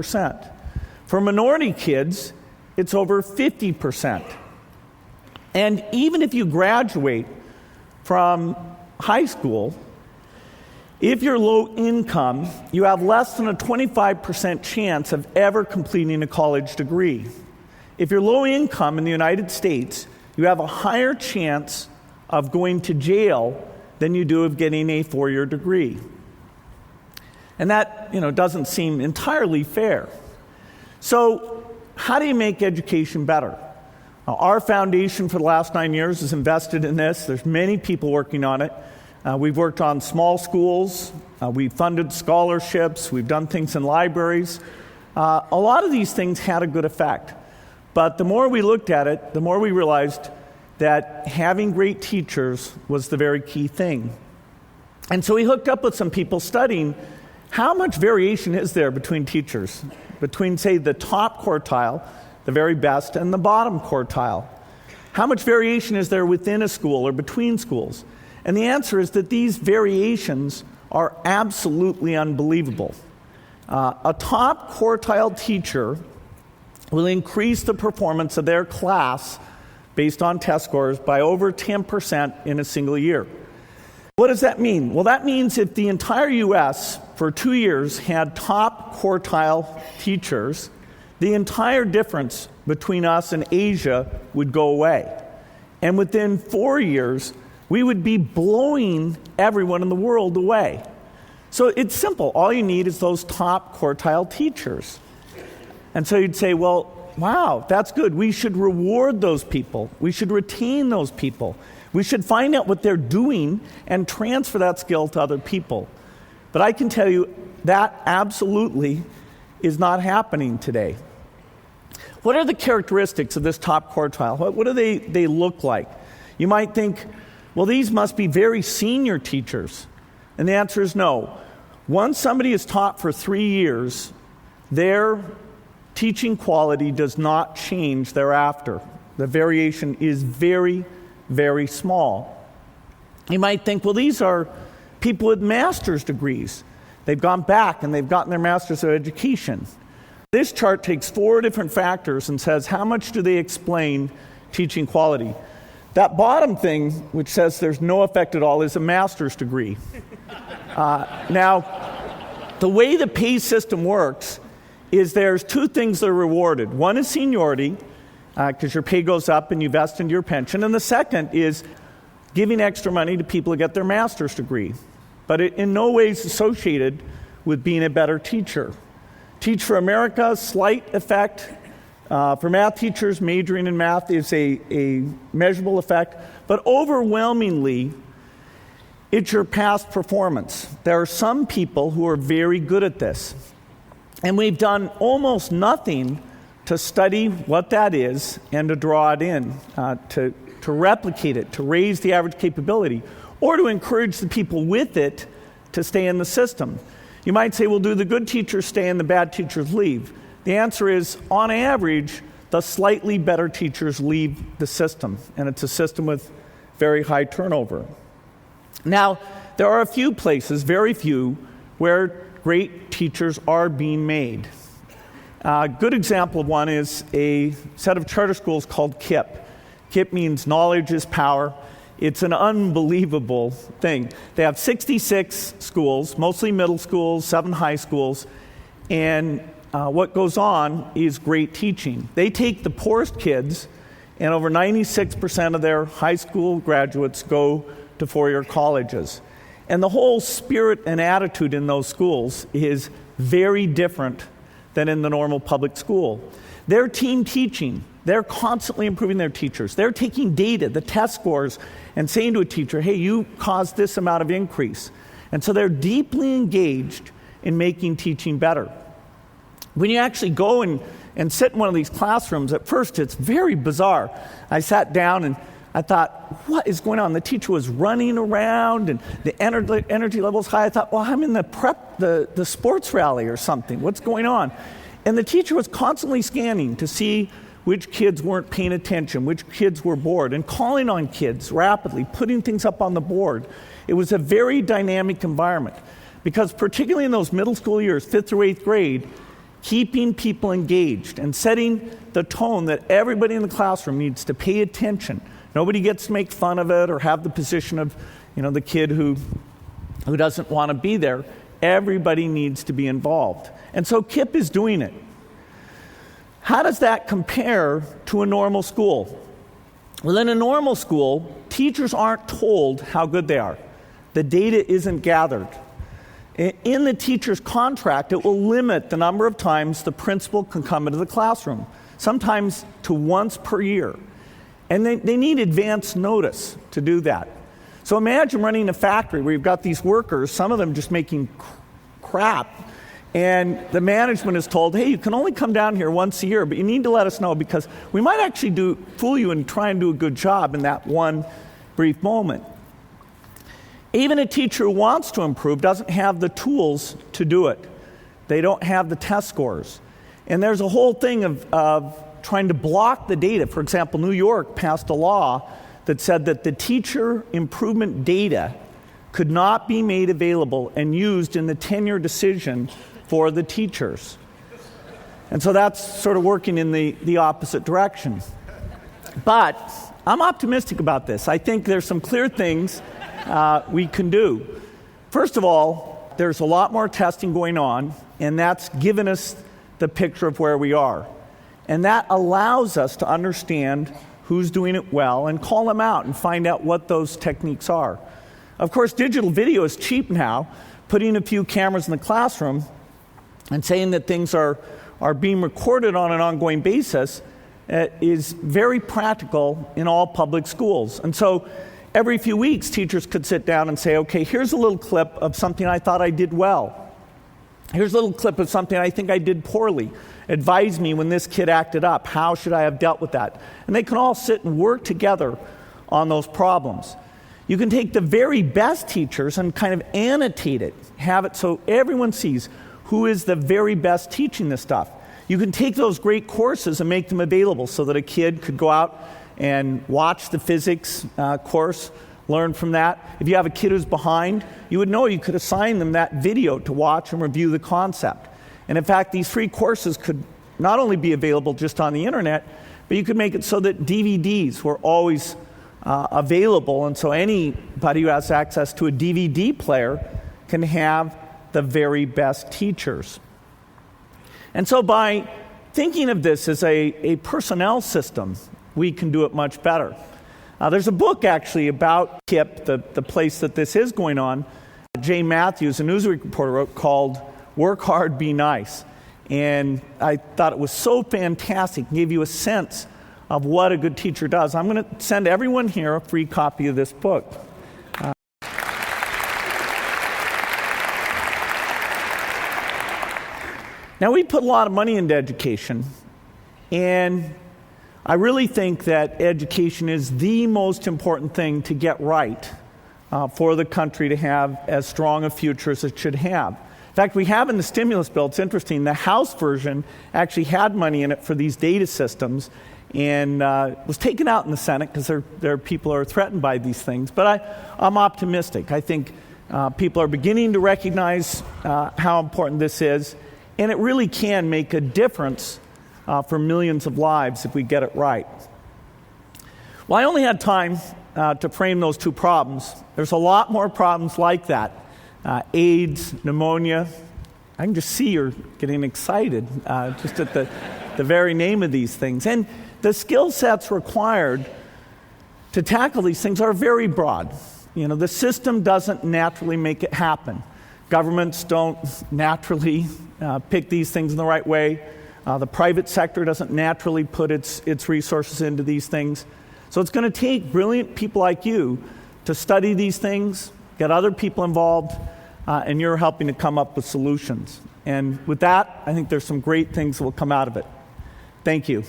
For minority kids, it's over 50%. And even if you graduate from high school, if you're low income, you have less than a 25% chance of ever completing a college degree. If you're low income in the United States, you have a higher chance of going to jail than you do of getting a 4-year degree. And that, doesn't seem entirely fair. So, how do you make education better? Our foundation for the last 9 years has invested in this. There's many people working on it. We've worked on small schools. We've funded scholarships. We've done things in libraries. A lot of these things had a good effect. But the more we looked at it, the more we realized that having great teachers was the very key thing. And so we hooked up with some people studying how much variation is there between teachers, between, say, the top quartile, the very best, and the bottom quartile. How much variation is there within a school or between schools? And the answer is that these variations are absolutely unbelievable. A top quartile teacher will increase the performance of their class based on test scores by over 10% in a single year. What does that mean? Well, that means if the entire U.S. for 2 years had top quartile teachers, the entire difference between us and Asia would go away. And within 4 years, we would be blowing everyone in the world away. So it's simple. All you need is those top quartile teachers. And so you'd say, well, wow, that's good. We should reward those people. We should retain those people. We should find out what they're doing and transfer that skill to other people. But I can tell you that absolutely is not happening today. What are the characteristics of this top quartile? What do they look like? You might think, well, these must be very senior teachers. And the answer is no. Once somebody is taught for 3 years, their teaching quality does not change thereafter. The variation is very, very small. You might think, well, these are people with master's degrees. They've gone back and they've gotten their master's of education. This chart takes 4 different factors and says, how much do they explain teaching quality? That bottom thing, which says there's no effect at all, is a master's degree. Now, the way the pay system works is there's 2 things that are rewarded. One is seniority, because your pay goes up and you vest into your pension. And the second is giving extra money to people who get their master's degree. But it in no way is associated with being a better teacher. Teach for America, slight effect. For math teachers, majoring in math is a measurable effect. But overwhelmingly, it's your past performance. There are some people who are very good at this. And we've done almost nothing to study what that is and to draw it in, to replicate it, to raise the average capability, or to encourage the people with it to stay in the system. You might say, well, do the good teachers stay and the bad teachers leave? The answer is, on average, the slightly better teachers leave the system, and it's a system with very high turnover. Now, there are a few places, very few, where great teachers are being made. A good example of one is a set of charter schools called KIPP. KIPP means knowledge is power. It's an unbelievable thing. They have 66 schools, mostly middle schools, 7 high schools, and what goes on is great teaching. They take the poorest kids, and over 96% of their high school graduates go to 4-year colleges. And the whole spirit and attitude in those schools is very different than in the normal public school. They're team teaching. They're constantly improving their teachers. They're taking data, the test scores, and saying to a teacher, hey, you caused this amount of increase. And so they're deeply engaged in making teaching better. When you actually go and sit in one of these classrooms, at first it's very bizarre. I sat down and I thought, what is going on? The teacher was running around and the energy level was high. I thought, well, I'm in the sports rally or something. What's going on? And the teacher was constantly scanning to see which kids weren't paying attention, which kids were bored, and calling on kids rapidly, putting things up on the board. It was a very dynamic environment because particularly in those middle school years, 5th through 8th grade, keeping people engaged and setting the tone that everybody in the classroom needs to pay attention. Nobody gets to make fun of it or have the position of, the kid who doesn't want to be there. Everybody needs to be involved. And so KIPP is doing it. How does that compare to a normal school? Well, in a normal school, teachers aren't told how good they are. The data isn't gathered. In the teacher's contract, it will limit the number of times the principal can come into the classroom, sometimes to once per year. And they need advance notice to do that. So imagine running a factory where you've got these workers, some of them just making crap, and the management is told, hey, you can only come down here once a year, but you need to let us know because we might actually fool you and try and do a good job in that one brief moment. Even a teacher who wants to improve doesn't have the tools to do it. They don't have the test scores. And there's a whole thing of trying to block the data. For example, New York passed a law that said that the teacher improvement data could not be made available and used in the tenure decision for the teachers. And so that's sort of working in the opposite direction. But I'm optimistic about this. I think there's some clear things we can do. First of all, there's a lot more testing going on, and that's given us the picture of where we are. And that allows us to understand who's doing it well and call them out and find out what those techniques are. Of course, digital video is cheap now. Putting a few cameras in the classroom and saying that things are being recorded on an ongoing basis is very practical in all public schools. And so every few weeks, teachers could sit down and say, okay, here's a little clip of something I thought I did well. Here's a little clip of something I think I did poorly. Advise me when this kid acted up. How should I have dealt with that? And they can all sit and work together on those problems. You can take the very best teachers and kind of annotate it, have it so everyone sees who is the very best teaching this stuff. You can take those great courses and make them available so that a kid could go out and watch the physics course, learn from that. If you have a kid who's behind, you would know you could assign them that video to watch and review the concept. And in fact, these free courses could not only be available just on the internet, but you could make it so that DVDs were always available, and so anybody who has access to a DVD player can have the very best teachers. And so by thinking of this as a personnel system, we can do it much better. There's a book actually about KIPP, the place that this is going on. Jay Matthews, a Newsweek reporter, wrote called Work Hard, Be Nice. And I thought it was so fantastic, it gave you a sense of what a good teacher does. I'm going to send everyone here a free copy of this book. Now, we put a lot of money into education, and I really think that education is the most important thing to get right for the country to have as strong a future as it should have. In fact, we have in the stimulus bill, it's interesting, the House version actually had money in it for these data systems, and was taken out in the Senate because there are people who are threatened by these things. But I'm optimistic. I think people are beginning to recognize how important this is, and it really can make a difference for millions of lives if we get it right. Well, I only had time to frame those two problems. There's a lot more problems like that. AIDS, pneumonia. I can just see you're getting excited just at the very name of these things. And the skill sets required to tackle these things are very broad. The system doesn't naturally make it happen. Governments don't naturally pick these things in the right way. The private sector doesn't naturally put its resources into these things. So it's going to take brilliant people like you to study these things, get other people involved, and you're helping to come up with solutions. And with that, I think there's some great things that will come out of it. Thank you.